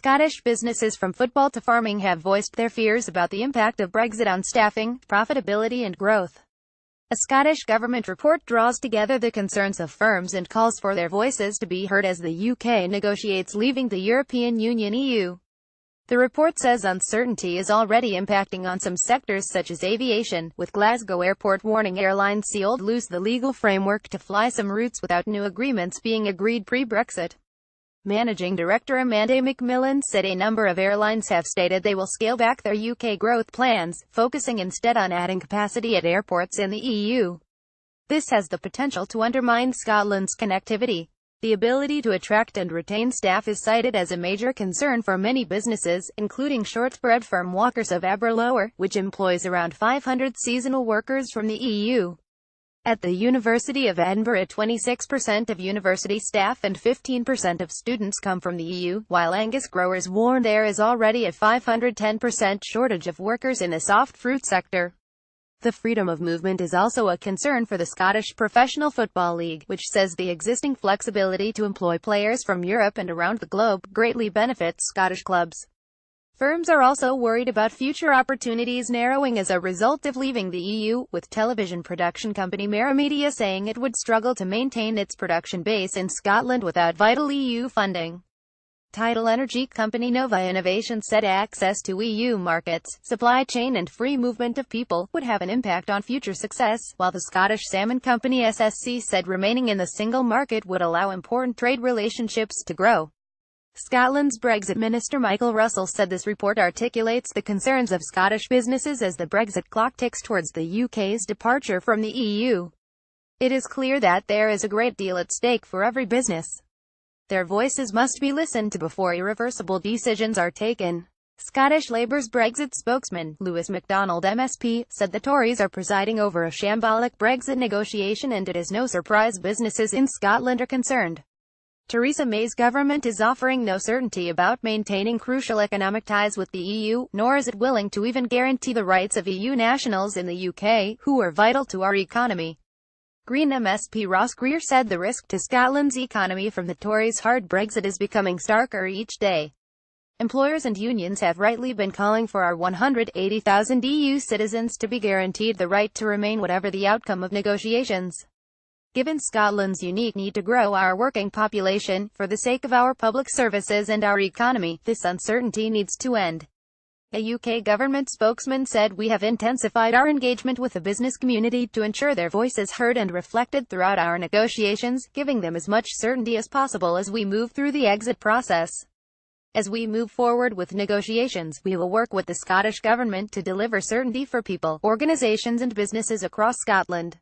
Scottish businesses from football to farming have voiced their fears about the impact of Brexit on staffing, profitability and growth. A Scottish government report draws together the concerns of firms and calls for their voices to be heard as the UK negotiates leaving the European Union (EU). The report says uncertainty is already impacting on some sectors such as aviation, with Glasgow Airport warning airlines sealed lose the legal framework to fly some routes without new agreements being agreed pre-Brexit. Managing Director Amanda McMillan said a number of airlines have stated they will scale back their UK growth plans, focusing instead on adding capacity at airports in the EU. This has the potential to undermine Scotland's connectivity. The ability to attract and retain staff is cited as a major concern for many businesses, including shortbread firm Walkers of Aberlour, which employs around 500 seasonal workers from the EU. At the University of Edinburgh, 26% of university staff and 15% of students come from the EU, while Angus growers warn there is already a 510% shortage of workers in the soft fruit sector. The freedom of movement is also a concern for the Scottish Professional Football League, which says the existing flexibility to employ players from Europe and around the globe greatly benefits Scottish clubs. Firms are also worried about future opportunities narrowing as a result of leaving the EU, with television production company Mera Media saying it would struggle to maintain its production base in Scotland without vital EU funding. Tidal energy company Nova Innovation said access to EU markets, supply chain and free movement of people would have an impact on future success, while the Scottish salmon company SSC said remaining in the single market would allow important trade relationships to grow. Scotland's Brexit Minister Michael Russell said this report articulates the concerns of Scottish businesses as the Brexit clock ticks towards the UK's departure from the EU. It is clear that there is a great deal at stake for every business. Their voices must be listened to before irreversible decisions are taken. Scottish Labour's Brexit spokesman, Lewis MacDonald MSP, said the Tories are presiding over a shambolic Brexit negotiation and it is no surprise businesses in Scotland are concerned. Theresa May's government is offering no certainty about maintaining crucial economic ties with the EU, nor is it willing to even guarantee the rights of EU nationals in the UK, who are vital to our economy. Green MSP Ross Greer said the risk to Scotland's economy from the Tories' hard Brexit is becoming starker each day. Employers and unions have rightly been calling for our 180,000 EU citizens to be guaranteed the right to remain whatever the outcome of negotiations. Given Scotland's unique need to grow our working population, for the sake of our public services and our economy, this uncertainty needs to end. A UK government spokesman said we have intensified our engagement with the business community to ensure their voices heard and reflected throughout our negotiations, giving them as much certainty as possible as we move through the exit process. As we move forward with negotiations, we will work with the Scottish Government to deliver certainty for people, organisations and businesses across Scotland.